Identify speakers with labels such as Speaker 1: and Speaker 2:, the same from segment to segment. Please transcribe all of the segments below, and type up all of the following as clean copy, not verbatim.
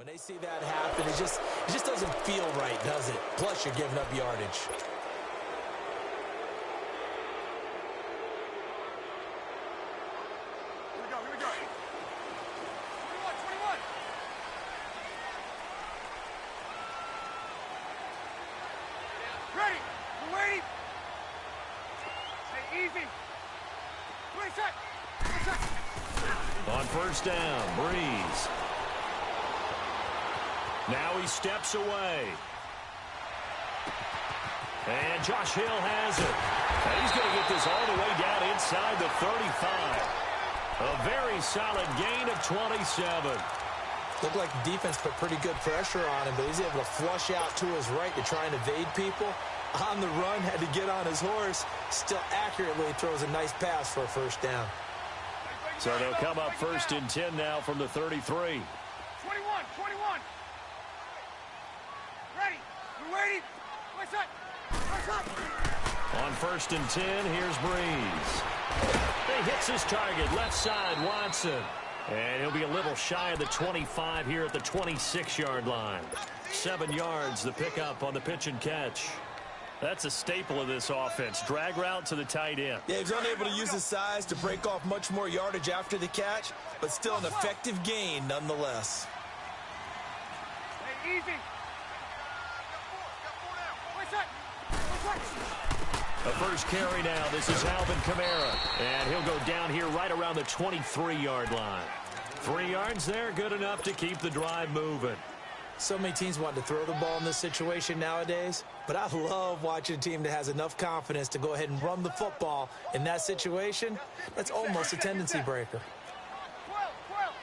Speaker 1: When they see that happen, it just doesn't feel right, does it? Plus, you're giving up yardage.
Speaker 2: Here we go. 21. Ready. We're waiting. Stay easy. 20 seconds.
Speaker 3: On first down, Breeze. Now he steps away. And Josh Hill has it. And he's going to get this all the way down inside the 35. A very solid gain of 27.
Speaker 1: Looked like the defense put pretty good pressure on him, but he's able to flush out to his right to try and evade people. On the run, had to get on his horse. Still accurately throws a nice pass for a first down.
Speaker 3: So they'll come up first and 10 now from the 33.
Speaker 2: 21. Ready. We're waiting. What's up?
Speaker 3: On first and 10, here's Breeze. He hits his target, left side, Watson. And he'll be a little shy of the 25 here at the 26-yard line. 7 yards, the pickup on the pitch and catch. That's a staple of this offense. Drag route to the tight end.
Speaker 1: Yeah, he's unable to use his size to break off much more yardage after the catch, but still an effective gain nonetheless.
Speaker 2: Hey, easy.
Speaker 3: A first carry now. This is Alvin Kamara. And he'll go down here right around the 23-yard line. 3 yards there, good enough to keep the drive moving.
Speaker 1: So many teams want to throw the ball in this situation nowadays, but I love watching a team that has enough confidence to go ahead and run the football. In that situation, that's almost a tendency breaker.
Speaker 2: 12. 12.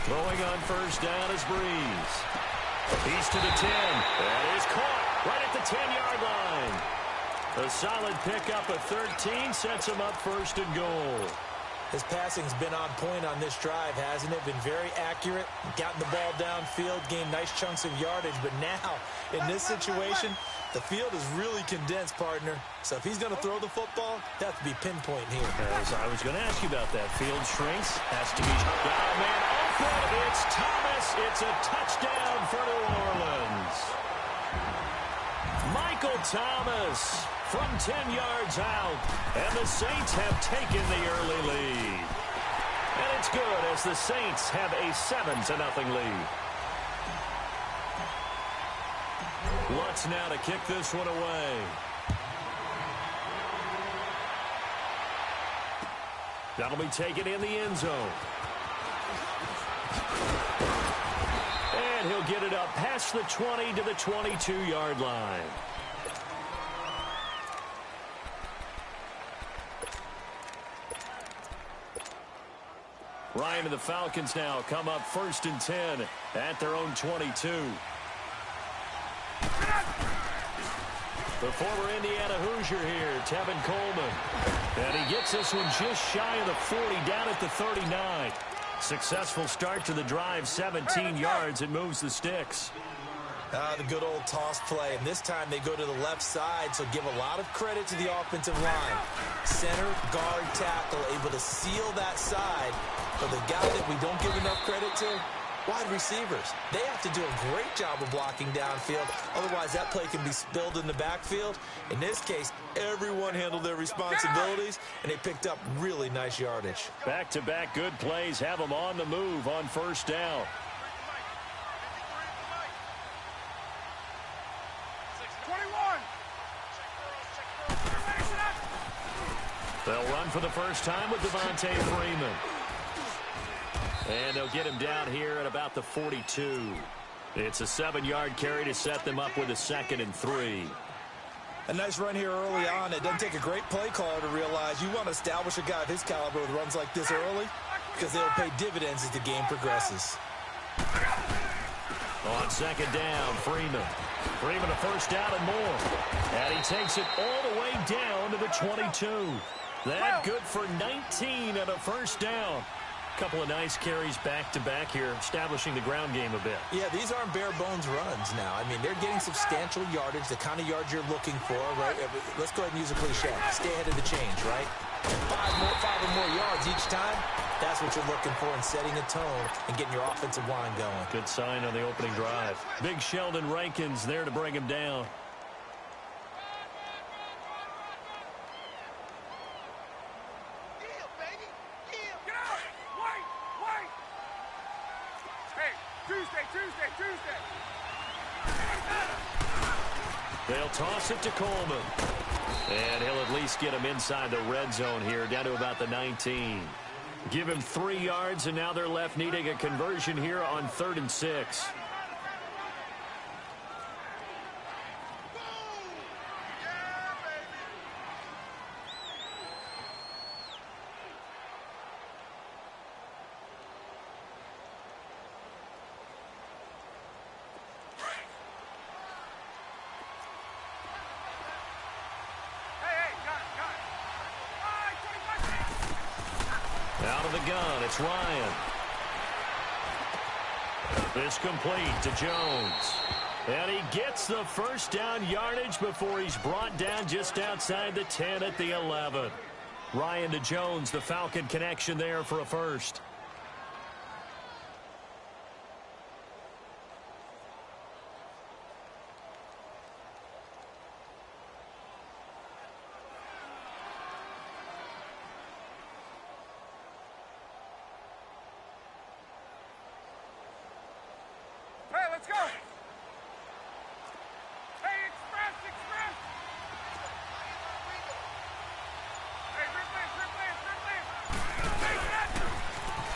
Speaker 3: Throwing on first down is Breeze. He's to the 10. That is caught right at the 10-yard line. A solid pickup of 13 sets him up first and goal.
Speaker 1: His passing's been on point on this drive, hasn't it? Been very accurate, gotten the ball downfield, gained nice chunks of yardage. But now, in this situation, the field is really condensed, partner. So if he's going to throw the football, that has to be pinpoint here.
Speaker 3: I was going to ask you about that. Field shrinks, has to be... Oh, man, open! It's Thomas. It's a touchdown for New Orleans. Michael Thomas from 10 yards out, and the Saints have taken the early lead. And it's good as the Saints have a 7-0 lead. Lutz now to kick this one away. That'll be taken in the end zone. And he'll get it up past the 20 to the 22-yard line. Ryan and the Falcons now come up first and 10 at their own 22. The former Indiana Hoosier here, Tevin Coleman. And he gets this one just shy of the 40, down at the 39. Successful start to the drive, 17 yards, and moves the sticks.
Speaker 1: The good old toss play, and this time they go to the left side, so give a lot of credit to the offensive line. Center, guard, tackle, able to seal that side. But the guy that we don't give enough credit to, wide receivers. They have to do a great job of blocking downfield. Otherwise, that play can be spilled in the backfield. In this case, everyone handled their responsibilities, and they picked up really nice yardage.
Speaker 3: Back-to-back good plays have them on the move on first down. They'll run for the first time with Devontae Freeman. And they'll get him down here at about the 42. It's a 7-yard carry to set them up with a 2nd and 3.
Speaker 1: A nice run here early on. It doesn't take a great play caller to realize you want to establish a guy of his caliber with runs like this early because they'll pay dividends as the game progresses.
Speaker 3: On 2nd down, Freeman. Freeman a first down and more. And he takes it all the way down to the 22. That good for 19 and a first down. Couple of nice carries back-to-back here, establishing the ground game a bit.
Speaker 1: Yeah, these aren't bare-bones runs now. I mean, they're getting substantial yardage, the kind of yards you're looking for, right? Let's go ahead and use a cliche. Stay ahead of the change, right? Five or more yards each time. That's what you're looking for in setting a tone and getting your offensive line going.
Speaker 3: Good sign on the opening drive. Big Sheldon Rankins there to bring him down.
Speaker 2: Tuesday.
Speaker 3: They'll toss it to Coleman. And he'll at least get him inside the red zone here, down to about the 19. Give him 3 yards, and now they're left needing a conversion here on 3rd and 6. Out of the gun, it's Ryan. It's complete to Jones. And he gets the first down yardage before he's brought down just outside the 10 at the 11. Ryan to Jones, the Falcon connection there for a first.
Speaker 2: Let's go. Hey, express.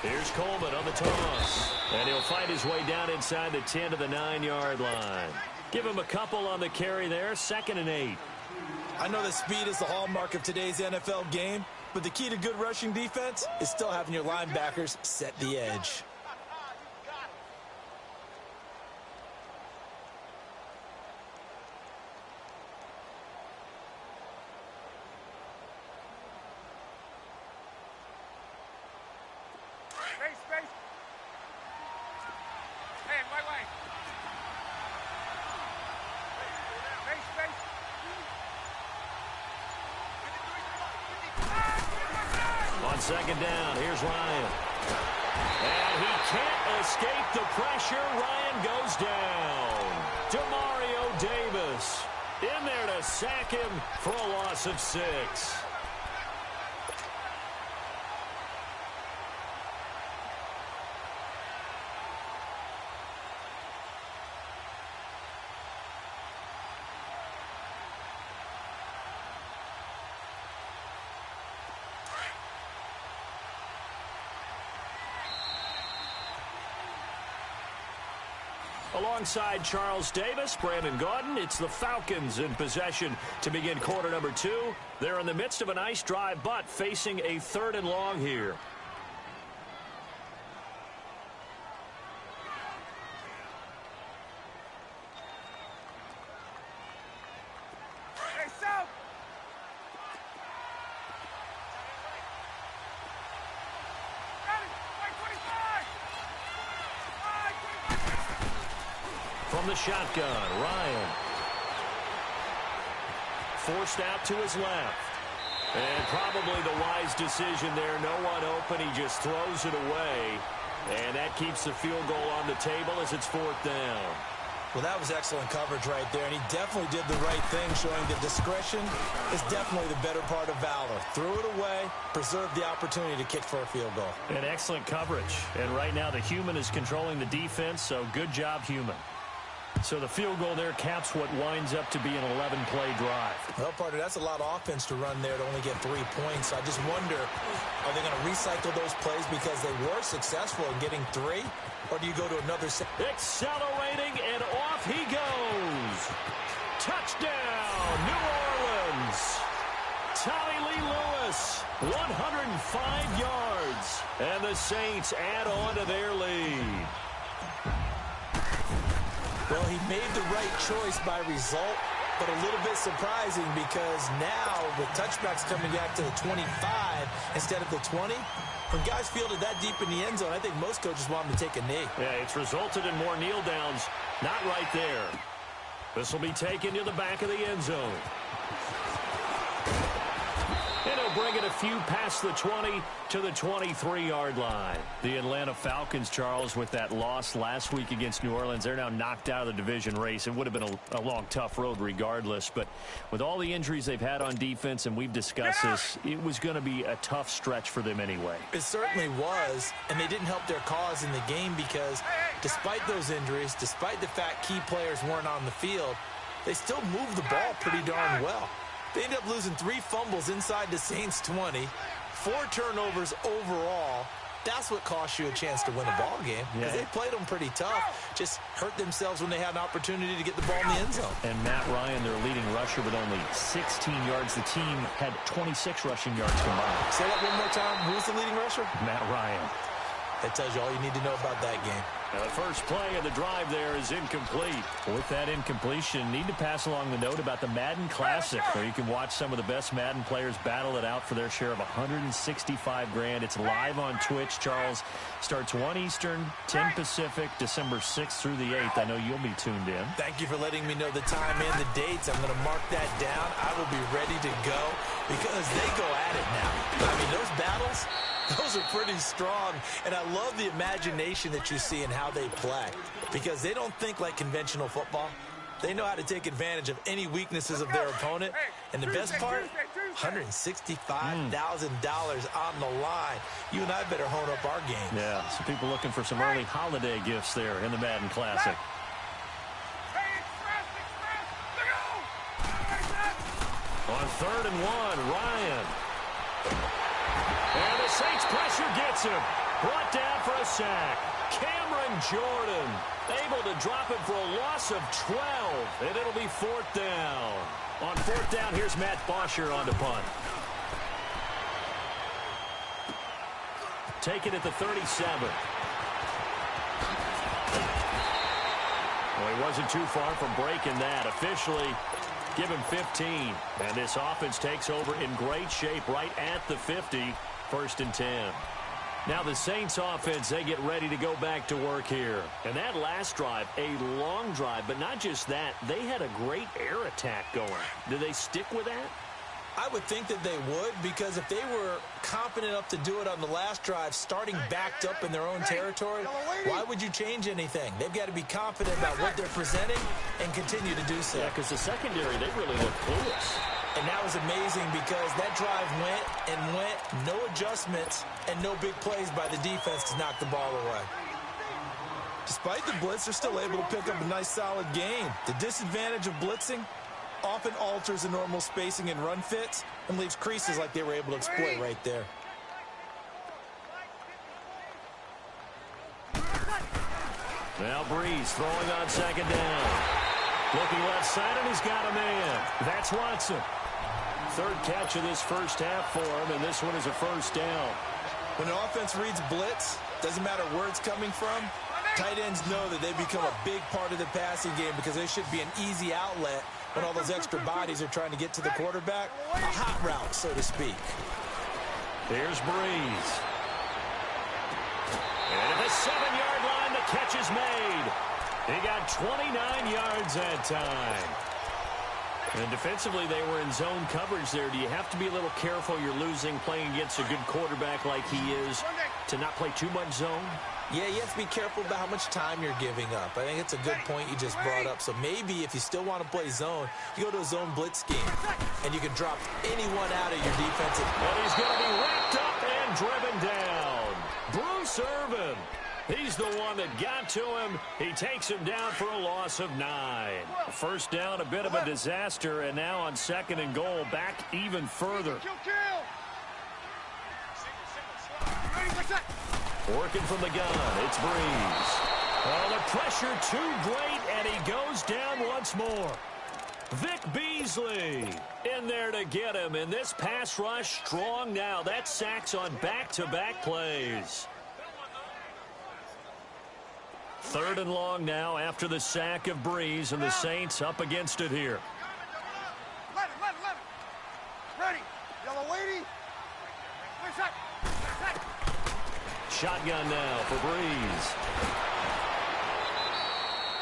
Speaker 2: Hey,
Speaker 3: Here's Coleman on the toss. And he'll fight his way down inside the 10 to the 9-yard line. Give him a couple on the carry there. 2nd and 8.
Speaker 1: I know that speed is the hallmark of today's NFL game, but the key to good rushing defense is still having your linebackers set the edge.
Speaker 2: Space. Hey, way. Space.
Speaker 3: On 2nd down, here's Ryan. And he can't escape the pressure. Ryan goes down. Demario Davis in there to sack him for a loss of 6. Alongside Charles Davis, Brandon Gaudin, it's the Falcons in possession to begin quarter number 2. They're in the midst of a nice drive, but facing a 3rd and long here. From the shotgun, Ryan. Forced out to his left. And probably the wise decision there. No one open. He just throws it away. And that keeps the field goal on the table as it's 4th down.
Speaker 1: Well, that was excellent coverage right there, and he definitely did the right thing, showing that discretion is definitely the better part of valor. Threw it away, preserved the opportunity to kick for a field goal.
Speaker 3: And excellent coverage. And right now the human is controlling the defense, so good job, human. So the field goal there caps what winds up to be an 11-play drive.
Speaker 1: Well, partner, that's a lot of offense to run there to only get 3 points. I just wonder, are they going to recycle those plays because they were successful in getting 3? Or do you go to another...
Speaker 3: Accelerating, and off he goes. Touchdown, New Orleans. Tommy Lee Lewis, 105 yards. And the Saints add on to their lead.
Speaker 1: Well, he made the right choice by result, but a little bit surprising because now with touchbacks coming back to the 25 instead of the 20, When guys fielded that deep in the end zone, I think most coaches want them to take a knee.
Speaker 3: Yeah, it's resulted in more kneel downs. Not right there. This will be taken to the back of the end zone. And he'll bring it a few past the 20 to the 23-yard line. The Atlanta Falcons, Charles, with that loss last week against New Orleans, they're now knocked out of the division race. It would have been a long, tough road regardless. But with all the injuries they've had on defense, and we've discussed this, it was going to be a tough stretch for them anyway.
Speaker 1: It certainly was, and they didn't help their cause in the game because despite those injuries, despite the fact key players weren't on the field, they still moved the ball pretty darn well. They ended up losing 3 fumbles inside the Saints' 20, 4 turnovers overall. That's what cost you a chance to win a ball game because they played them pretty tough, just hurt themselves when they had an opportunity to get the ball in the end zone.
Speaker 3: And Matt Ryan, their leading rusher, with only 16 yards. The team had 26 rushing yards combined.
Speaker 1: Say that one more time. Who's the leading rusher?
Speaker 3: Matt Ryan.
Speaker 1: That tells you all you need to know about that game.
Speaker 3: Now the first play of the drive there is incomplete. With that incompletion, need to pass along the note about the Madden Classic, where you can watch some of the best Madden players battle it out for their share of $165,000. It's live on Twitch, Charles. Starts 1 Eastern, 10 Pacific, December 6th through the 8th. I know you'll be tuned in.
Speaker 1: Thank you for letting me know the time and the dates. I'm going to mark that down. I will be ready to go because they go at it now. I mean, those battles, those are pretty strong, and I love the imagination that you see in how they play because they don't think like conventional football. They know how to take advantage of any weaknesses of their opponent, and the best part, $165,000 on the line. You and I better hone up our game.
Speaker 3: Yeah, some people looking for some early holiday gifts there in the Madden Classic. On 3rd and 1, Ryan. And the Saints pressure gets him. Brought down for a sack. Cameron Jordan able to drop him for a loss of 12. And it'll be 4th down. On 4th down, here's Matt Bosher on the punt. Take it at the 37. Well, he wasn't too far from breaking that. Officially, give him 15. And this offense takes over in great shape right at the 50. 1st and 10. Now the Saints offense, they get ready to go back to work here. And that last drive, a long drive, but not just that, they had a great air attack going. Do they stick with that?
Speaker 1: I would think that they would because if they were confident enough to do it on the last drive, starting backed up in their own territory, why would you change anything? They've got to be confident about what they're presenting and continue to do so.
Speaker 3: Yeah, because the secondary, they really look clueless.
Speaker 1: And that was amazing because that drive went and went, no adjustments, and no big plays by the defense to knock the ball away. Despite the blitz, they're still able to pick up a nice, solid game. The disadvantage of blitzing often alters the normal spacing and run fits and leaves creases like they were able to exploit right there.
Speaker 3: Now Breeze throwing on 2nd down. Looking left side, and he's got a man. That's Watson. 3rd catch of this first half for him, and this one is a 1st down.
Speaker 1: When an offense reads blitz, doesn't matter where it's coming from, tight ends know that they become a big part of the passing game because they should be an easy outlet when all those extra bodies are trying to get to the quarterback. A hot route, so to speak.
Speaker 3: Here's Breeze. And at the 7-yard line, the catch is made. He got 29 yards that time. And defensively, they were in zone coverage there. Do you have to be a little careful? You're losing, playing against a good quarterback like he is, to not play too much zone?
Speaker 1: Yeah, you have to be careful about how much time you're giving up. I think it's a good point you just brought up. So maybe if you still want to play zone, you go to a zone blitz scheme, and you can drop anyone out of your defensive.
Speaker 3: And he's going to be wrapped up and driven down. Bruce Irvin. He's the one that got to him. He takes him down for a loss of 9. 1st down, a bit of a disaster, and now on 2nd and goal, back even further. Working from the gun, it's Breeze. Oh, the pressure too great, and he goes down once more. Vic Beasley in there to get him, and this pass rush strong now. That sacks on back-to-back plays. 3rd and long now after the sack of Breeze, and the Saints up against it here.
Speaker 2: Let it. Ready. Yellow lady. Where's that?
Speaker 3: shotgun now for Breeze.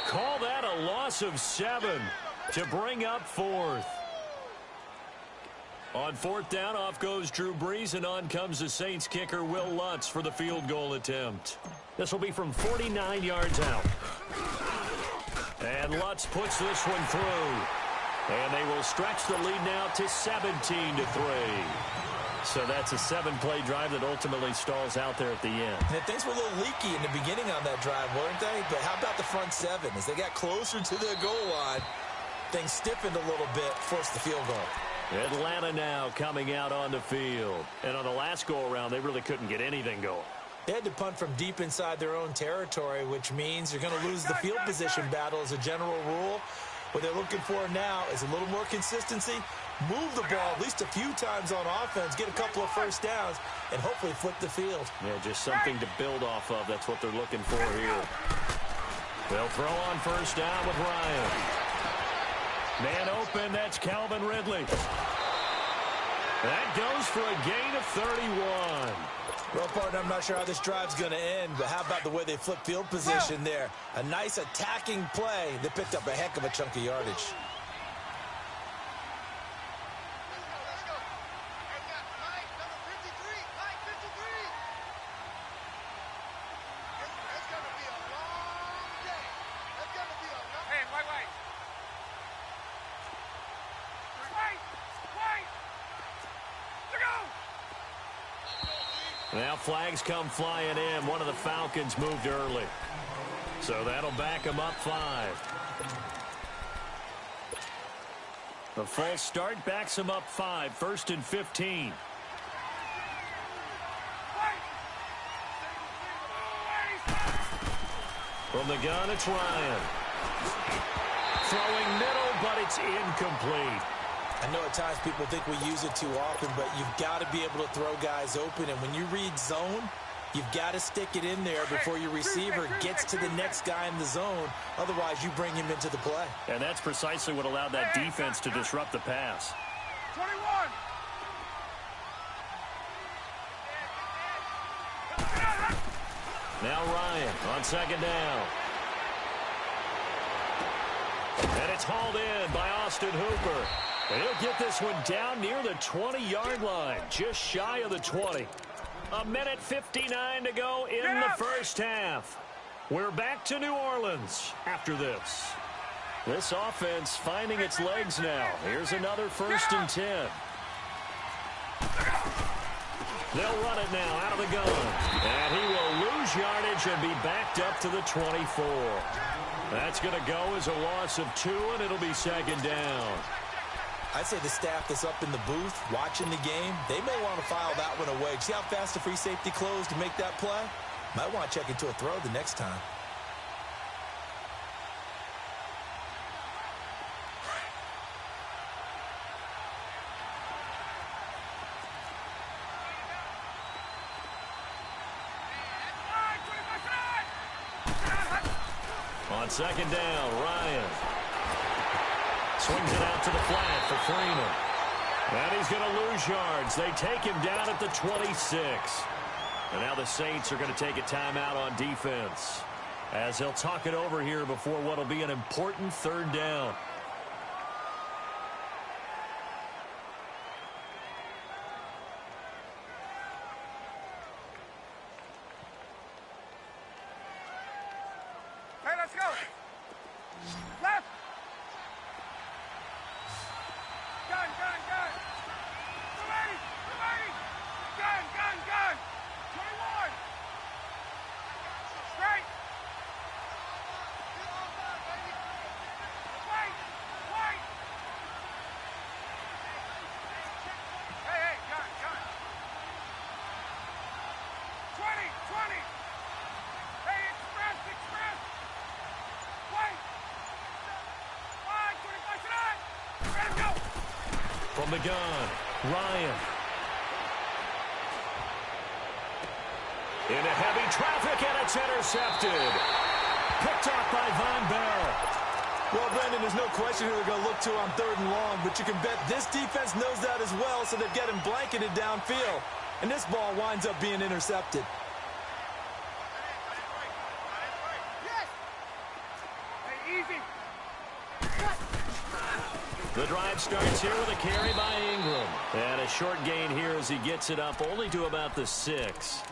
Speaker 3: Call that a loss of 7 to bring up 4th. On 4th down, off goes Drew Brees, and on comes the Saints kicker, Will Lutz, for the field goal attempt. This will be from 49 yards out. And Lutz puts this one through. And they will stretch the lead now to 17-3. So that's a 7-play drive that ultimately stalls out there at the end.
Speaker 1: And things were a little leaky in the beginning on that drive, weren't they? But how about the front 7? As they got closer to the goal line, things stiffened a little bit, forced the field goal.
Speaker 3: Atlanta now coming out on the field. And on the last go-around, they really couldn't get anything going.
Speaker 1: They had to punt from deep inside their own territory, which means you're going to lose the field position battle as a general rule. What they're looking for now is a little more consistency, move the ball at least a few times on offense, get a couple of first downs, and hopefully flip the field.
Speaker 3: Yeah, just something to build off of. That's what they're looking for here. They'll throw on first down with Ryan. Man open, that's Calvin Ridley. That goes for a gain of 31.
Speaker 1: Well, partner, I'm not sure how this drive's going to end, but how about the way they flip field position there? A nice attacking play. They picked up a heck of a chunk of yardage.
Speaker 3: Now flags come flying in. One of the Falcons moved early. So that'll back them up 5. The false start backs them up 5. 1st and 15. From the gun, it's Ryan. Throwing middle, but it's incomplete.
Speaker 1: I know at times people think we use it too often, but you've got to be able to throw guys open. And when you read zone, you've got to stick it in there before your receiver gets to the next guy in the zone. Otherwise, you bring him into the play.
Speaker 3: And that's precisely what allowed that defense to disrupt the pass.
Speaker 2: 21.
Speaker 3: Now Ryan on 2nd down. And it's hauled in by Austin Hooper. And he'll get this one down near the 20-yard line, just shy of the 20. A minute 59 to go in the first half. We're back to New Orleans after this. This offense finding its legs now. Here's another 1st and 10. They'll run it now out of the gun. And he will lose yardage and be backed up to the 24. That's going to go as a loss of 2, and it'll be 2nd down.
Speaker 1: I'd say the staff that's up in the booth watching the game, they may want to file that one away. See how fast the free safety closed to make that play? Might want to check into a throw the next time.
Speaker 3: On 2nd down, Ryan swings it out to the flat for Freeman. And he's going to lose yards. They take him down at the 26. And now the Saints are going to take a timeout on defense as they'll talk it over here before what will be an important 3rd down.
Speaker 2: Hey, let's go. Left. Gun, gun, gun. 280, 280. Gun, gun, gun. 21. Straight. Wait, wait. Hey, hey, gun, gun. 20, 20. Hey, express, express. Wait. 5, 25 tonight. Ready to go.
Speaker 3: From the gun, Ryan. Into heavy traffic, and it's intercepted. Picked off by Von Bell.
Speaker 1: Well, Brendan, there's no question who they're going to look to on 3rd and long, but you can bet this defense knows that as well, so they've got him blanketed downfield. And this ball winds up being intercepted.
Speaker 3: The drive starts here with a carry by Ingram. And a short gain here as he gets it up only to about the 6.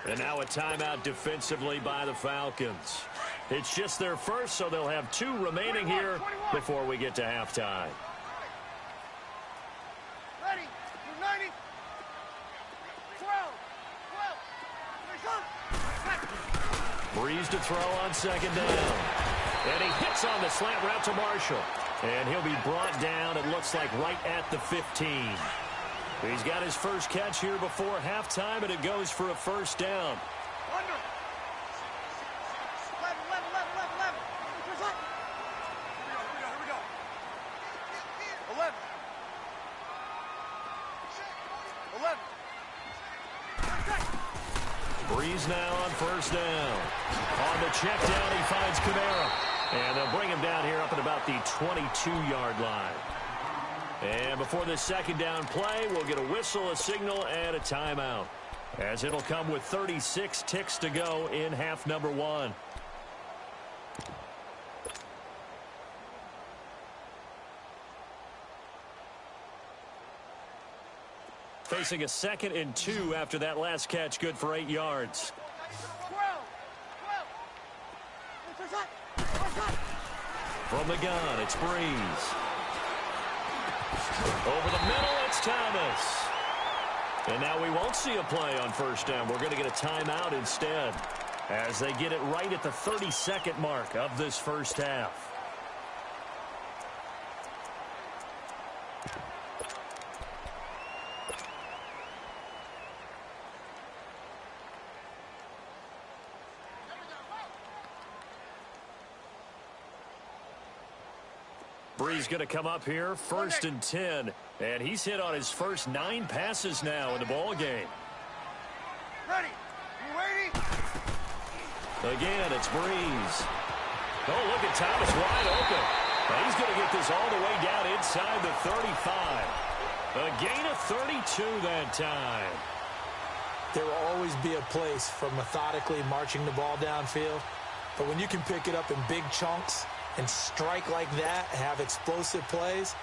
Speaker 3: And now a timeout defensively by the Falcons. It's just their first, so they'll have 2 remaining here before we get to halftime.
Speaker 2: Ready. 90. 12.
Speaker 3: Breeze to throw on second down. And he hits on the slant route to Marshall. And he'll be brought down, it looks like, right at the 15. He's got his first catch here before halftime, and it goes for a first down.
Speaker 2: Under. 11. Here we go. 11.
Speaker 3: Breeze now on first down. On the check down, he finds Kamara. And they'll bring him down here up at about the 22-yard line. And before this second down play, we'll get a whistle, a signal, and a timeout, as it'll come with 36 ticks to go in half number 1. Facing a 2nd and 2 after that last catch, good for 8 yards.
Speaker 2: 12.
Speaker 3: From the gun, it's Breeze. Over the middle, it's Thomas. And now we won't see a play on first down. We're going to get a timeout instead, as they get it right at the 32nd mark of this first half. Breeze going to come up here, 1st and 10, and he's hit on his first 9 passes now in the ball game.
Speaker 2: Ready. You waiting?
Speaker 3: Again, it's Breeze. Oh, look at Thomas wide open. And he's going to get this all the way down inside the 35. A gain of 32 that time.
Speaker 1: There will always be a place for methodically marching the ball downfield, but when you can pick it up in big chunks and strike like that, have explosive plays,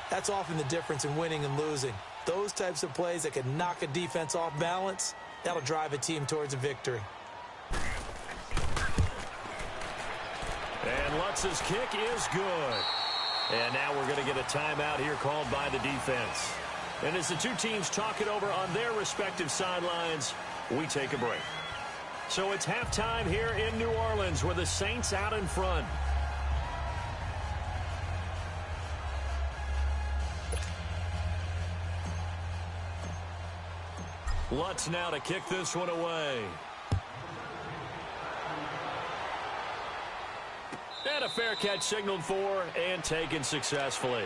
Speaker 1: that's often the difference in winning and losing. Those types of plays that can knock a defense off balance, that'll drive a team towards a victory.
Speaker 3: And Lutz's kick is good. And now we're going to get a timeout here called by the defense. And as the 2 teams talk it over on their respective sidelines, we take a break. So it's halftime here in New Orleans with the Saints out in front. Lutz now to kick this one away. And a fair catch signaled for and taken successfully.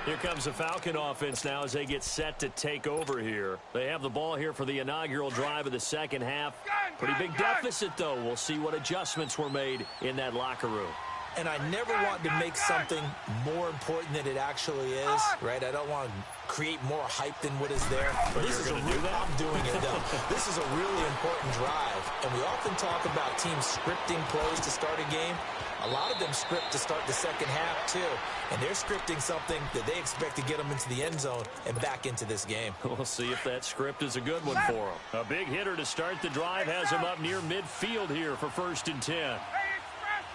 Speaker 3: Here comes the Falcon offense now as they get set to take over here. They have the ball here for the inaugural drive of the second half. Pretty big deficit, though. We'll see what adjustments were made in that locker room.
Speaker 1: And I never want to make something more important than it actually is, right? I don't want to create more hype than what is there.
Speaker 3: But
Speaker 1: this is
Speaker 3: do that?
Speaker 1: I'm doing it, though. This is a really important drive. And we often talk about teams scripting plays to start a game. A lot of them script to start the second half, too. And they're scripting something that they expect to get them into the end zone and back into this game.
Speaker 3: We'll see if that script is a good one for them. A big hitter to start the drive has him up near midfield here for 1st and 10.
Speaker 2: Hey, express.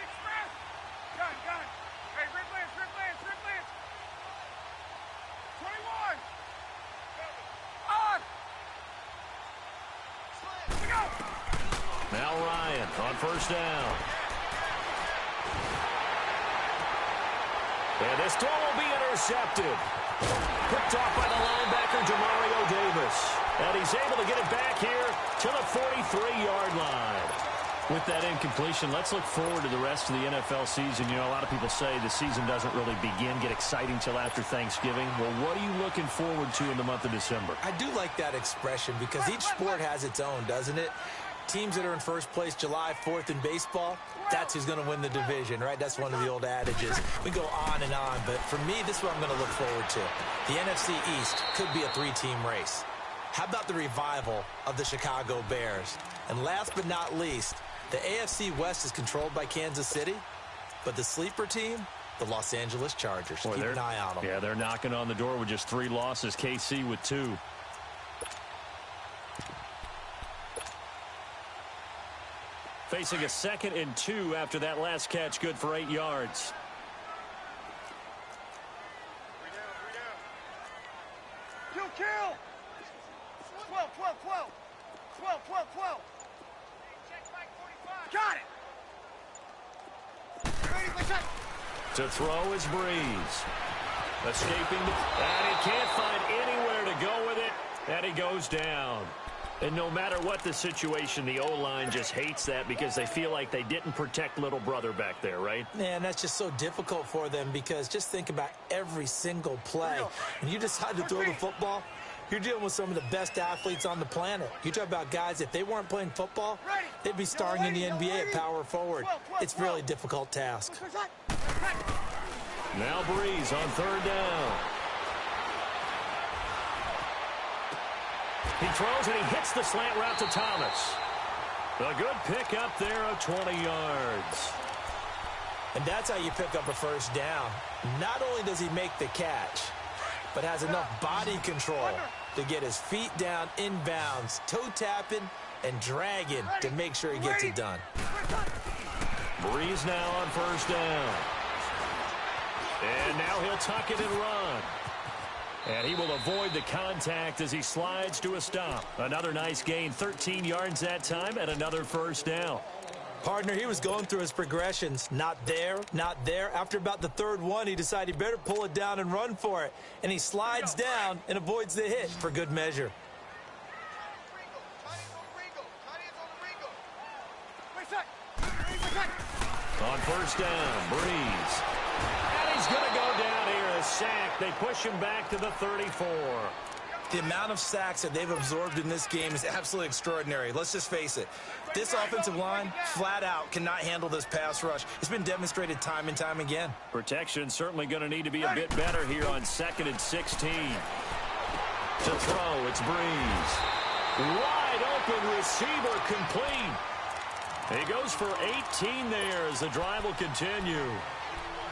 Speaker 2: Gun. Hey, rip Lance. 21. On. We go.
Speaker 3: Now Ryan on first down. And this throw will be intercepted. Picked off by the linebacker, Demario Davis. And he's able to get it back here to the 43-yard line. With that incompletion, let's look forward to the rest of the NFL season. You know, a lot of people say the season doesn't really get exciting till after Thanksgiving. Well, what are you looking forward to in the month of December?
Speaker 1: I do like that expression because each sport has its own, doesn't it? Teams that are in first place July 4th in baseball, that's who's going to win the division, right? That's one of the old adages. We go on and on, but for me, this is what I'm going to look forward to. The NFC East could be a 3-team race. How about the revival of the Chicago Bears? And last but not least, the AFC West is controlled by Kansas City, but the sleeper team, the Los Angeles Chargers.
Speaker 3: Boy,
Speaker 1: keep an eye on them.
Speaker 3: Yeah, they're knocking on the door with just 3 losses. KC with 2. Facing a 2nd and 2 after that last catch, good for 8 yards.
Speaker 2: Kill! 12, 12, 12. 12, 12, 12. Got it! Ready for shot.
Speaker 3: To throw is Breeze. Escaping, and he can't find anywhere to go with it, and he goes down. And no matter what the situation, the O-line just hates that because they feel like they didn't protect little brother back there, right?
Speaker 1: Man, that's just so difficult for them because just think about every single play. When you decide to throw the football, you're dealing with some of the best athletes on the planet. You talk about guys, if they weren't playing football, they'd be starring in the NBA at power forward. It's really a difficult task.
Speaker 3: Now Breeze on 3rd down. He throws and he hits the slant route to Thomas. A good pick up there of 20 yards.
Speaker 1: And that's how you pick up a first down. Not only does he make the catch, but has enough body control to get his feet down inbounds, toe tapping and dragging to make sure he gets it done.
Speaker 3: Breeze now on 1st down. And now he'll tuck it and run. And he will avoid the contact as he slides to a stop. Another nice gain, 13 yards that time, and another first down.
Speaker 1: Partner, he was going through his progressions. Not there, not there. After about the 3rd one, he decided he better pull it down and run for it. And he slides down and avoids the hit for good measure.
Speaker 3: On 1st down, Breeze. And he's going to go down here, a sack. They push him back to the 34.
Speaker 1: The amount of sacks that they've absorbed in this game is absolutely extraordinary. Let's just face it. This offensive line, flat out, cannot handle this pass rush. It's been demonstrated time and time again.
Speaker 3: Protection certainly going to need to be a bit better here on 2nd and 16. To throw, it's Breeze. Wide open receiver complete. He goes for 18 there as the drive will continue.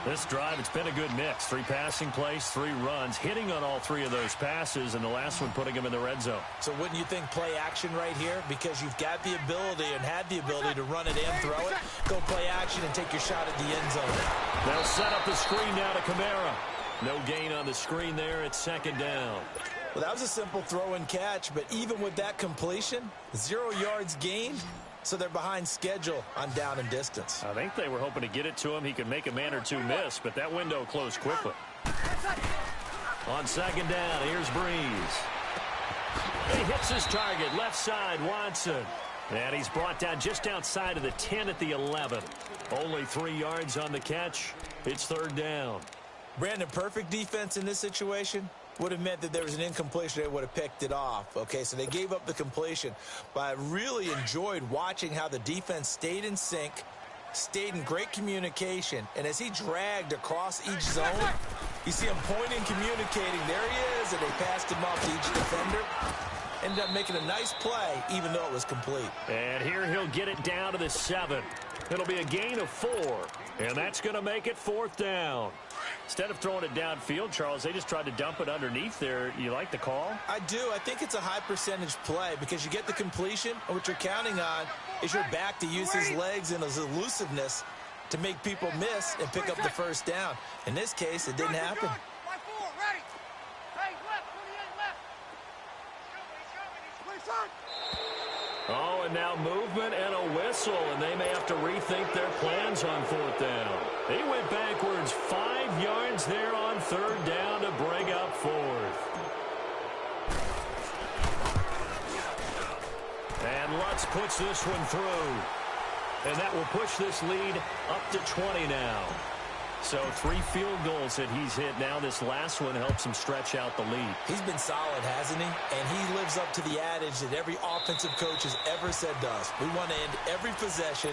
Speaker 3: This drive, it's been a good mix. 3 passing plays, 3 runs, hitting on all 3 of those passes, and the last one putting him in the red zone.
Speaker 1: So wouldn't you think play action right here? Because you've got the ability and had the ability to run it and throw it. Go play action and take your shot at the end zone.
Speaker 3: They'll set up the screen now to Kamara. No gain on the screen there. It's 2nd down.
Speaker 1: Well, that was a simple throw and catch, but even with that completion, 0 yards gained. So they're behind schedule on down and distance.
Speaker 3: I think they were hoping to get it to him. He could make a man or 2 miss, but that window closed quickly. On 2nd down, here's Breeze. He hits his target, left side, Watson. And he's brought down just outside of the 10 at the 11. Only 3 yards on the catch. It's 3rd down.
Speaker 1: Brandon, perfect defense in this situation would have meant that there was an incompletion. They would have picked it off. Okay, so they gave up the completion. But I really enjoyed watching how the defense stayed in sync, stayed in great communication. And as he dragged across each zone, you see him pointing, communicating. There he is, and they passed him off to each defender. Ended up making a nice play, even though it was complete.
Speaker 3: And here he'll get it down to the 7. It'll be a gain of 4. And that's going to make it 4th down. Instead of throwing it downfield, Charles, they just tried to dump it underneath there. You like the call?
Speaker 1: I do. I think it's a high percentage play because you get the completion, and what you're counting on is your back to use his legs and his elusiveness to make people miss and pick up the first down. In this case, it didn't happen.
Speaker 3: Oh, and now movement and a whistle, and they may have to rethink their plans on 4th down. He went backwards 5 yards there on 3rd down to bring up 4th. And Lutz puts this one through. And that will push this lead up to 20 now. So 3 field goals that he's hit now. This last one helps him stretch out the lead.
Speaker 1: He's been solid, hasn't he? And he lives up to the adage that every offensive coach has ever said to us. We want to end every possession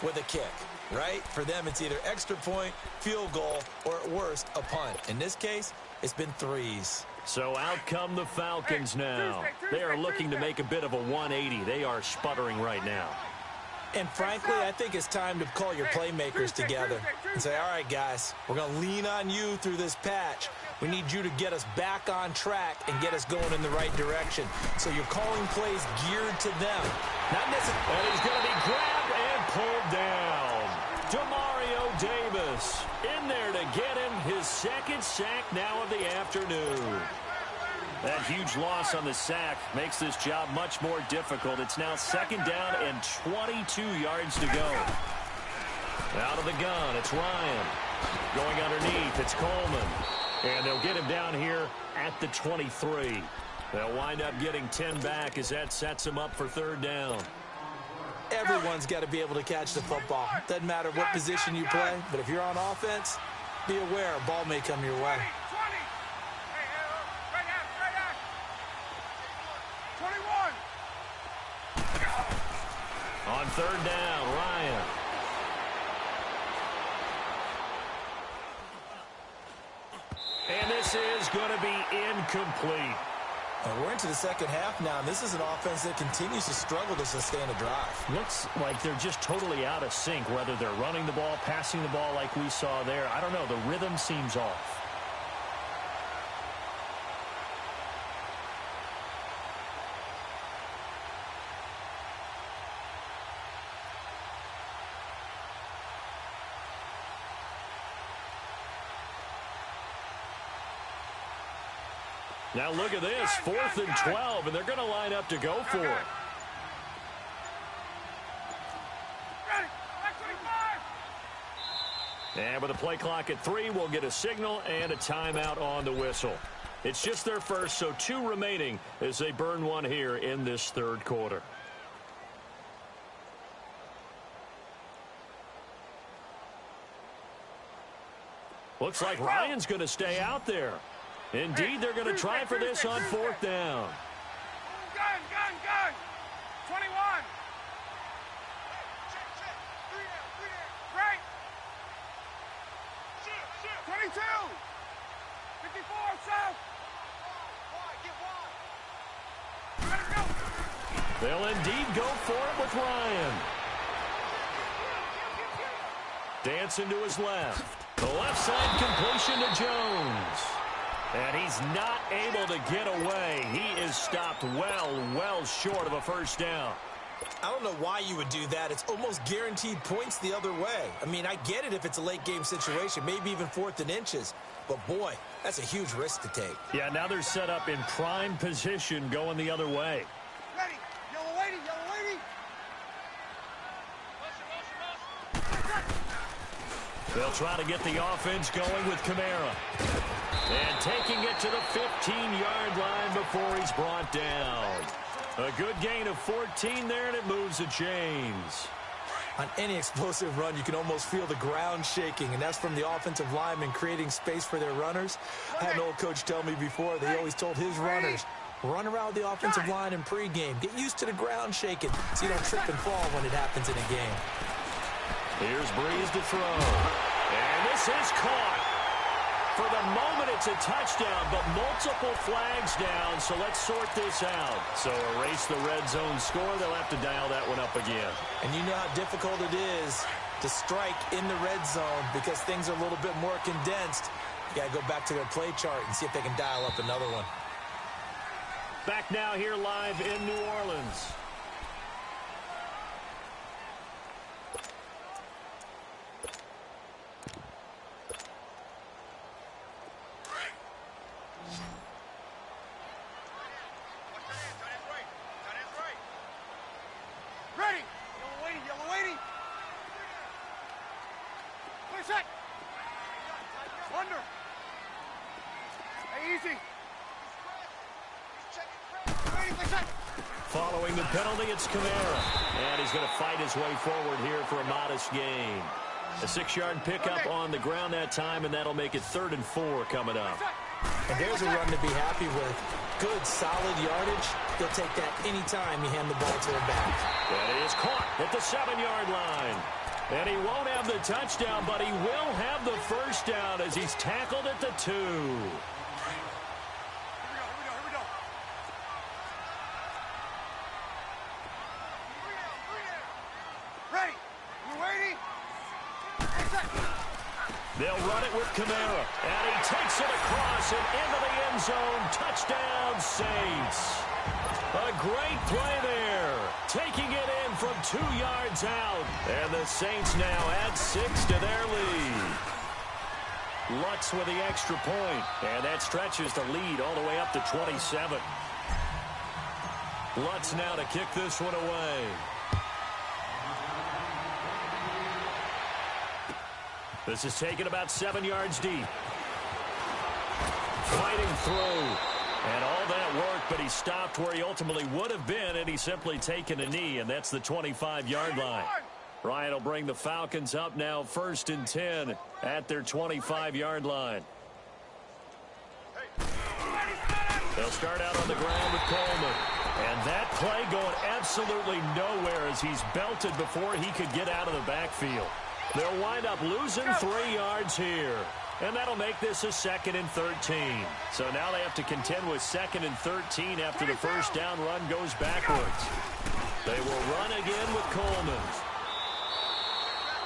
Speaker 1: with a kick, right? For them, it's either extra point, field goal, or at worst, a punt. In this case, it's been 3s.
Speaker 3: So out come the Falcons now. They are looking to make a bit of a 180. They are sputtering right now.
Speaker 1: And frankly, I think it's time to call your playmakers together and say, all right, guys, we're going to lean on you through this patch. We need you to get us back on track and get us going in the right direction. So you're calling plays geared to them. Not necessarily.
Speaker 3: And he's going to be grabbed and pulled down. Demario Davis in there to get him his second sack now of the afternoon. That huge loss on the sack makes this job much more difficult. It's now second down and 22 yards to go. Out of the gun, it's Ryan. Going underneath, it's Coleman. And they'll get him down here at the 23. They'll wind up getting 10 back as that sets him up for third down.
Speaker 1: Everyone's got to be able to catch the football. Doesn't matter what position you play, but if you're on offense, be aware a ball may come your way.
Speaker 2: 21.
Speaker 3: On third down, Ryan. And this is going to be incomplete.
Speaker 1: We're into the second half now, and this is an offense that continues to struggle to sustain a drive.
Speaker 3: Looks like they're just totally out of sync, whether they're running the ball, passing the ball like we saw there. I don't know. The rhythm seems off. Now look at this, 4th and 12, and they're going to line up to go for it. And with the play clock at 3, we'll get a signal and a timeout on the whistle. It's just their first, so 2 remaining as they burn one here in this third quarter. Looks like Ryan's going to stay out there. Indeed, they're going to try for this on 4th down.
Speaker 2: Gun. 21. Right. 22. 54 south.
Speaker 3: They'll indeed go for it with Ryan. Dancing to his left. The left side completion to Jones. And he's not able to get away. He is stopped well short of a first down.
Speaker 1: I don't know why you would do that. It's almost guaranteed points the other way. I mean, I get it if it's a late game situation, maybe even 4th and inches. But, boy, that's a huge risk to take.
Speaker 3: Yeah, now they're set up in prime position going the other way.
Speaker 2: Ready. Yellow lady.
Speaker 3: They'll try to get the offense going with Kamara. And taking it to the 15-yard line before he's brought down. A good gain of 14 there, and it moves the chains.
Speaker 1: On any explosive run, you can almost feel the ground shaking, and that's from the offensive linemen creating space for their runners. I had an old coach tell me before, they always told his runners, run around the offensive line in pregame. Get used to the ground shaking so you don't trip and fall when it happens in a game.
Speaker 3: Here's Breeze to throw. And this is caught. For the moment, it's a touchdown, but multiple flags down, so let's sort this out. So erase the red zone score. They'll have to dial that one up again.
Speaker 1: And you know how difficult it is to strike in the red zone because things are a little bit more condensed. You got to go back to their play chart and see if they can dial up another one.
Speaker 3: Back now here live in New Orleans.
Speaker 2: Ready. Yellow lady. Play set. Under. Hey, easy. Ready, play set.
Speaker 3: Following the penalty, it's Kamara. And he's going to fight his way forward here for a modest gain. A 6-yard pickup on the ground that time, and that'll make it 3rd and 4 coming up.
Speaker 1: And there's a run to be happy with. Good, solid yardage. He'll take that anytime you hand the ball to him back.
Speaker 3: That is caught at the 7-yard line. And he won't have the touchdown, but he will have the first down as he's tackled at the 2.
Speaker 2: Here we go.
Speaker 3: They'll run it with Kamara. And he takes it across and into the end zone. Touchdown, Saints. A great play there. Taking it in from 2 yards out. And the Saints now add 6 to their lead. Lutz with the extra point. And that stretches the lead all the way up to 27. Lutz now to kick this one away. This is taken about 7 yards deep. Fighting through. And all that work, but he stopped where he ultimately would have been, and he's simply taken a knee, and that's the 25-yard line. Ryan will bring the Falcons up now 1st and 10 at their 25-yard line. They'll start out on the ground with Coleman. And that play going absolutely nowhere as he's belted before he could get out of the backfield. They'll wind up losing 3 yards here. And that'll make this a 2nd and 13. So now they have to contend with 2nd and 13 after the first down run goes backwards. They will run again with Coleman.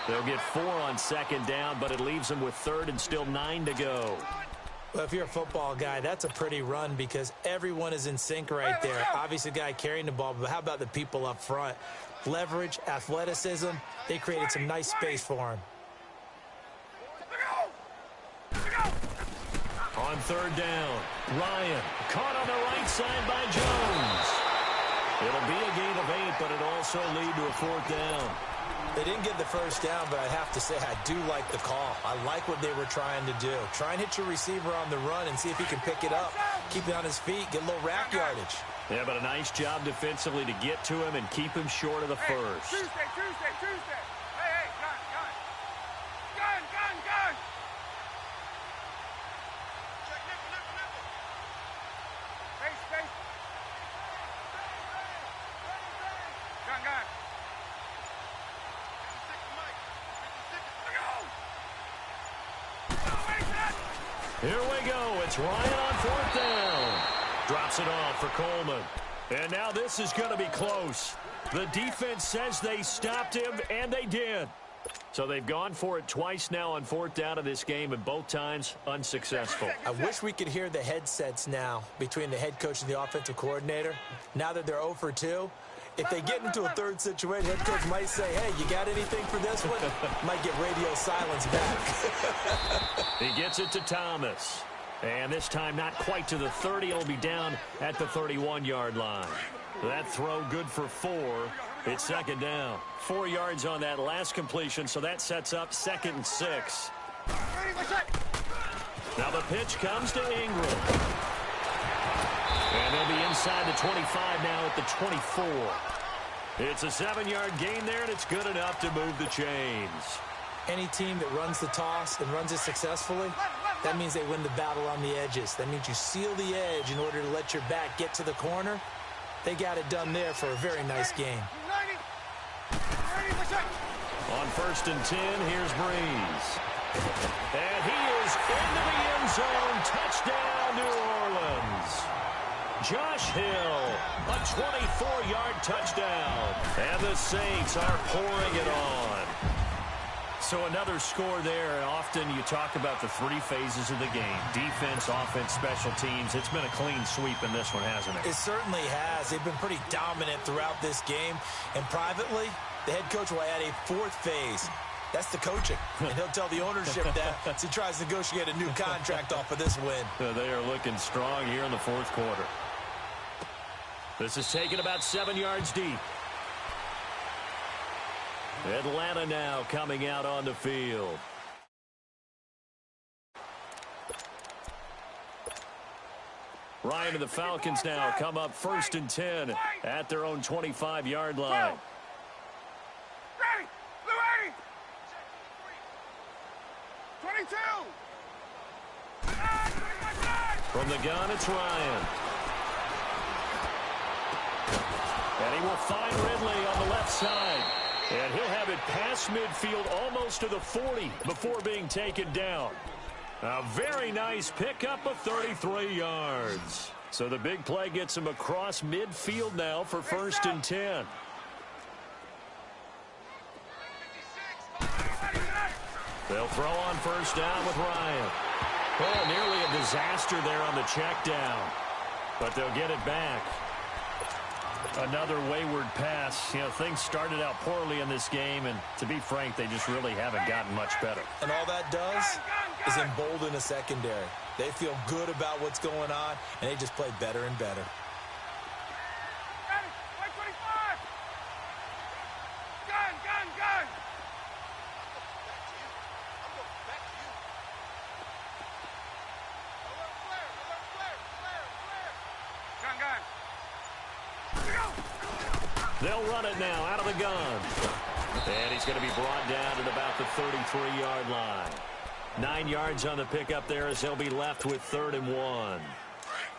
Speaker 3: They'll get 4 on 2nd down, but it leaves them with 3rd and still 9 to go.
Speaker 1: Well, if you're a football guy, that's a pretty run because everyone is in sync right there. Obviously, the guy carrying the ball, but how about the people up front? Leverage, athleticism, they created some nice space for him.
Speaker 3: On 3rd down, Ryan caught on the right side by Jones. It'll be a gain of 8, but it'll also lead to a 4th down.
Speaker 1: They didn't get the first down, but I have to say I do like the call. I like what they were trying to do. Try and hit your receiver on the run and see if he can pick it up, keep it on his feet, get a little rack yardage.
Speaker 3: Yeah, but a nice job defensively to get to him and keep him short of the first.
Speaker 2: Tuesday. Hey, gun. Check nipple. Face. Gun.
Speaker 3: Here we go. It's Ryan on 4th down. Drops it off for Coleman. And now this is going to be close. The defense says they stopped him, and they did. So they've gone for it twice now on 4th down of this game, and both times unsuccessful.
Speaker 1: I wish we could hear the headsets now between the head coach and the offensive coordinator. Now that they're 0 for 2, if they get into a 3rd situation, head coach might say, hey, you got anything for this one? Might get radio silence back.
Speaker 3: He gets it to Thomas. And this time not quite to the 30. It'll be down at the 31-yard line. That throw good for 4. It's 2nd down. 4 yards on that last completion, so that sets up 2nd and 6. Now the pitch comes to Ingram. And they'll be inside the 25 now at the 24. It's a 7-yard gain there, and it's good enough to move the chains.
Speaker 1: Any team that runs the toss and runs it successfully, that means they win the battle on the edges. That means you seal the edge in order to let your back get to the corner. They got it done there for a very nice game.
Speaker 3: On 1st and 10, here's Breeze. And he is into the end zone. Touchdown, New Orleans. Josh Hill, a 24-yard touchdown. And the Saints are pouring it on. So another score there, and often you talk about the 3 phases of the game. Defense, offense, special teams. It's been a clean sweep in this one, hasn't it?
Speaker 1: It certainly has. They've been pretty dominant throughout this game. And privately, the head coach will add a 4th phase. That's the coaching. And he'll tell the ownership that as he tries to negotiate a new contract off of this win.
Speaker 3: They are looking strong here in the 4th quarter. This is taken about 7 yards deep. Atlanta now coming out on the field. Ryan and the Falcons now come up 1st and 10 at their own 25-yard line.
Speaker 2: Ready! Blue 80! 22!
Speaker 3: From the gun, it's Ryan. And he will find Ridley on the left side. And he'll have it past midfield almost to the 40 before being taken down. A very nice pickup of 33 yards. So the big play gets him across midfield now for 1st and 10. They'll throw on first down with Ryan. Oh, nearly a disaster there on the check down. But they'll get it back. Another wayward pass. You know, things started out poorly in this game, and to be frank, they just really haven't gotten much better.
Speaker 1: And all that does is embolden a secondary. They feel good about what's going on, and they just play better and better.
Speaker 3: They'll run it now out of the gun. And he's going to be brought down at about the 33-yard line. 9 yards on the pickup there as they'll be left with 3rd and 1.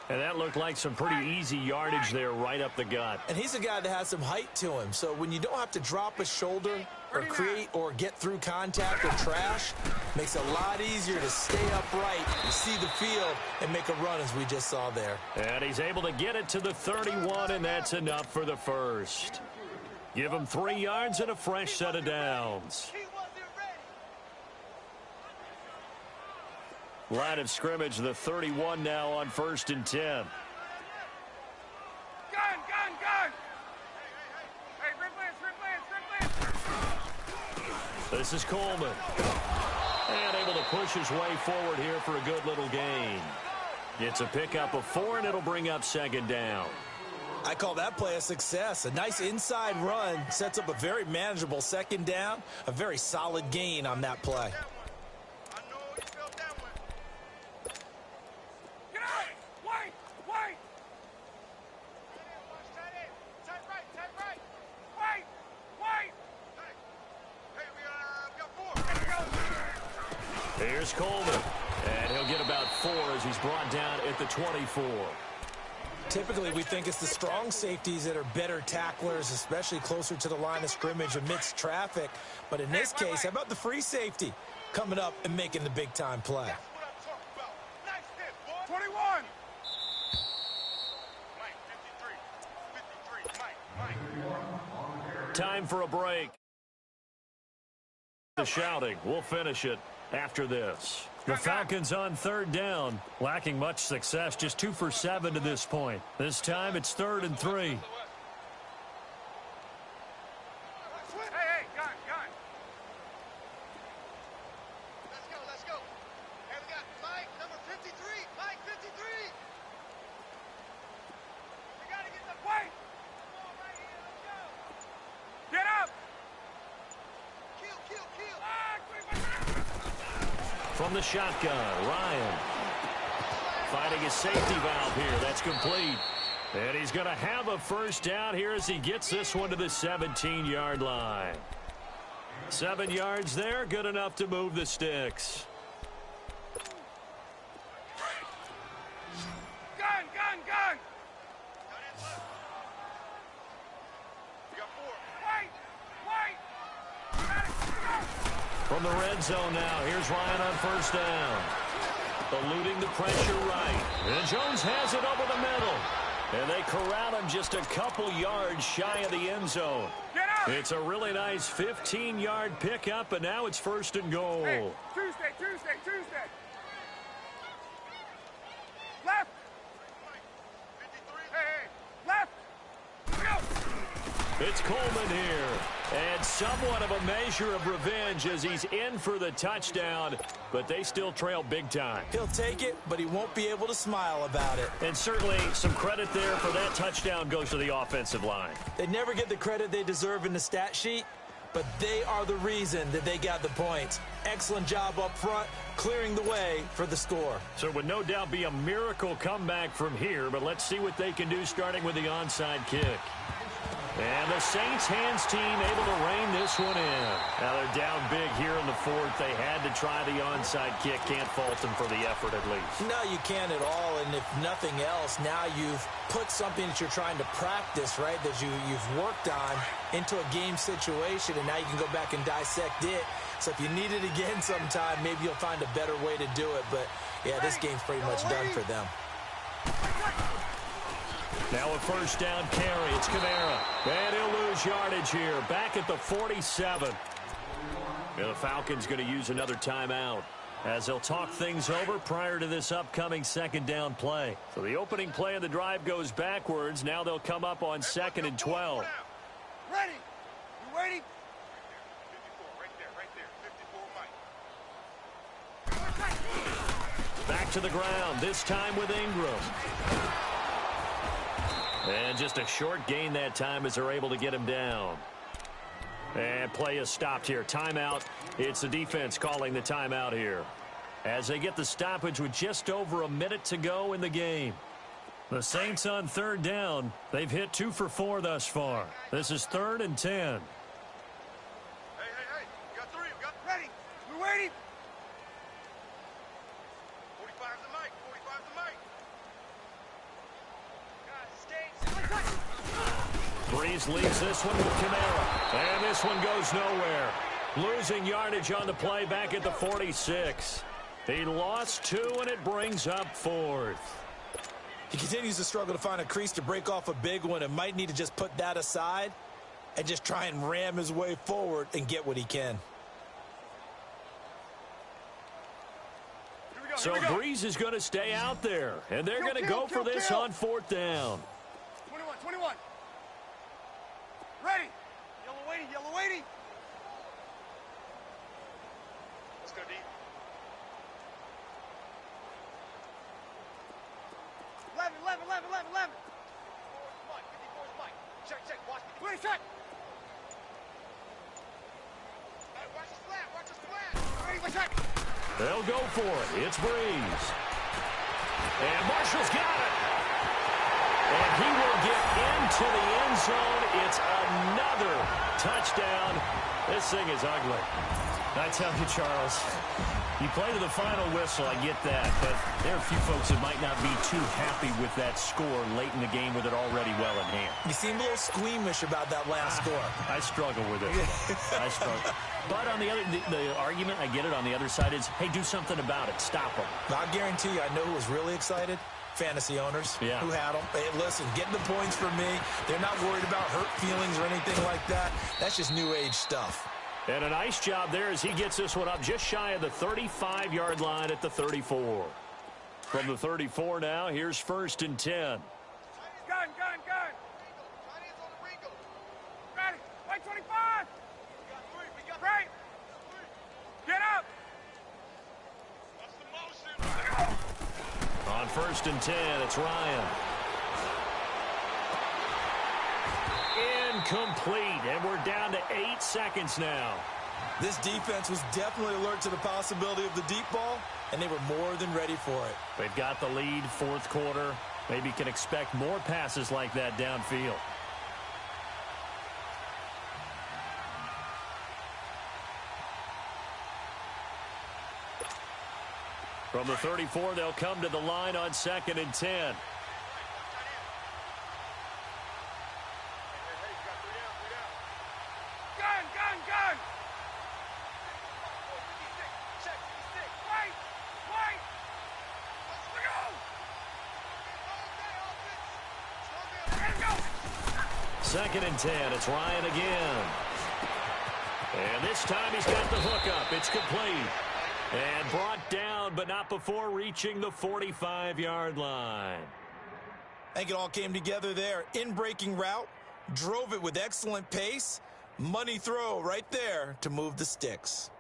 Speaker 3: And that looked like some pretty easy yardage there right up the gut.
Speaker 1: And he's a guy that has some height to him. So when you don't have to drop a shoulder or create or get through contact or trash, makes it a lot easier to stay upright, see the field, and make a run as we just saw there.
Speaker 3: And he's able to get it to the 31, and that's enough for the first. Give him 3 yards and a fresh set of downs. Line of scrimmage, the 31 now on 1st and 10.
Speaker 2: Gun! Hey, Red Lance!
Speaker 3: This is Coleman. And able to push his way forward here for a good little gain. It's a pickup of 4, and it'll bring up 2nd down.
Speaker 1: I call that play a success. A nice inside run sets up a very manageable 2nd down. A very solid gain on that play.
Speaker 3: Here's Coleman, and he'll get about 4 as he's brought down at the 24.
Speaker 1: Typically, we think it's the strong safeties that are better tacklers, especially closer to the line of scrimmage amidst traffic. But in this case, how about the free safety coming up and making the big-time play?
Speaker 2: 21!
Speaker 3: Time for a break. The shouting. We'll finish it after this. The Falcons on 3rd down, lacking much success, just 2 for 7 to this point. This time it's 3rd and 3.
Speaker 2: Hey, gun. Let's go. Hey, we got Mike, number 53. Mike, 53. We got to get the point. Come on, right here, let's go. Get up. Kill.
Speaker 3: From the shotgun, Ryan finding his safety valve here. That's complete. And he's going to have a first down here as he gets this one to the 17-yard line. 7 yards there, good enough to move the sticks.
Speaker 2: Gun. We got 4. Wait.
Speaker 3: From the red zone now, here's Ryan on first down. Eluding the pressure right. And Jones has it over the middle. And they corral him just a couple yards shy of the end zone. It's a really nice 15-yard pickup, and now it's 1st and goal.
Speaker 2: Hey, Tuesday. Left. Hey, left. Go.
Speaker 3: It's Coleman here. And somewhat of a measure of revenge as he's in for the touchdown, but they still trail big time.
Speaker 1: He'll take it, but he won't be able to smile about it.
Speaker 3: And certainly some credit there for that touchdown goes to the offensive line.
Speaker 1: They never get the credit they deserve in the stat sheet, but they are the reason that they got the points. Excellent job up front, clearing the way for the score.
Speaker 3: So it would no doubt be a miracle comeback from here, but let's see what they can do starting with the onside kick. And the Saints hands team able to rein this one in. Now they're down big here in the 4th. They had to try the onside kick. Can't fault them for the effort at least.
Speaker 1: No, you can't at all. And if nothing else, now you've put something that you're trying to practice, right, that you've worked on into a game situation, and now you can go back and dissect it. So if you need it again sometime, maybe you'll find a better way to do it. But, yeah, this game's pretty much done for them.
Speaker 3: Now a first down carry. It's Kamara. And he'll lose yardage here. Back at the 47. The Falcons going to use another timeout as they'll talk things over prior to this upcoming second down play. So the opening play of the drive goes backwards. Now they'll come up on 2nd and 12.
Speaker 2: Ready? You waiting? 54, right there, 54, Mike.
Speaker 3: Back to the ground, this time with Ingram. And just a short gain that time as they're able to get him down. And play is stopped here. Timeout. It's the defense calling the timeout here as they get the stoppage with just over a minute to go in the game. The Saints on 3rd down. They've hit 2 for 4 thus far. This is 3rd and 10.
Speaker 2: Hey. We got 3. We got ready. We're waiting. 45's the mic. 45's the mic.
Speaker 3: Breeze leaves this one with Kamara. And this one goes nowhere. Losing yardage on the play back at the 46. He lost 2, and it brings up 4th.
Speaker 1: He continues to struggle to find a crease to break off a big one and might need to just put that aside and just try and ram his way forward and get what he can.
Speaker 3: So Breeze is going to stay out there, and they're going to go for this on 4th down.
Speaker 2: 21. Ready. Yellow waiting. Let's go, D. 11. 54's Mike. Check. Watch me. 20 check. Hey, watch the flat. Ready, check.
Speaker 3: They'll go for it. It's Breeze. And Marshall's got it. And he will get into the end zone. It's another touchdown. This thing is ugly. I tell you, Charles, you play to the final whistle, I get that, but there are a few folks that might not be too happy with that score late in the game with it already well in hand.
Speaker 1: You seem a little squeamish about that last score.
Speaker 3: I struggle with it. I struggle. But on the other, the argument, I get it, on the other side is, hey, do something about it. Stop them.
Speaker 1: I guarantee you, I know who was really excited. Fantasy owners who had them. Hey, listen, getting the points for me. They're not worried about hurt feelings or anything like that. That's just new age stuff.
Speaker 3: And a nice job there as he gets this one up just shy of the 35-yard line at the 34. From the 34 now, here's 1st and 10.
Speaker 2: Gun. Ready. White 25. We got 3. Right. Get up. What's the motion?
Speaker 3: On 1st and 10, it's Ryan. Incomplete, and we're down to 8 seconds now.
Speaker 1: This defense was definitely alert to the possibility of the deep ball, and they were more than ready for it.
Speaker 3: They've got the lead, 4th quarter. Maybe can expect more passes like that downfield. From the 34, they'll come to the line on 2nd and 10.
Speaker 2: Gun. Wait. Let's go.
Speaker 3: 2nd and 10. It's Ryan again. And this time he's got the hook up. It's complete. And brought down, but not before reaching the 45-yard line.
Speaker 1: I think it all came together there. In-breaking route, drove it with excellent pace. Money throw right there to move the sticks.